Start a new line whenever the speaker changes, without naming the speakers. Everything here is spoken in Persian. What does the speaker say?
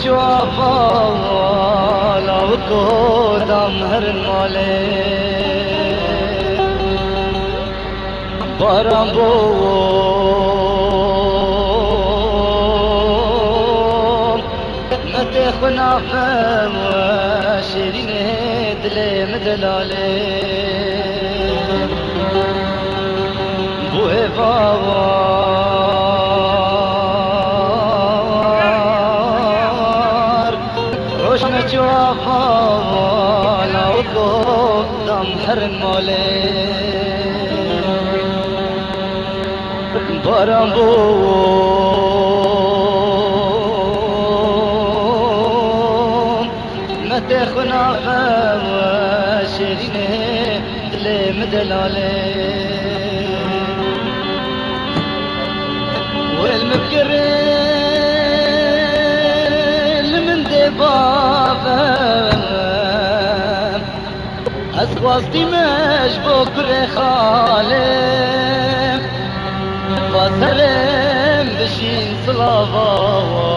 جوافا لو قدام هرمالي باران بوم متخنا فم وشيرين دلي مدلالي بوه بابا روشن جوافا لو قدام هرمالي باران بوم متخنا فم وشيرين دلي مدلالي والمفكرين من دبابة أسواستي مش بكر خالي وسلم بشين صلابة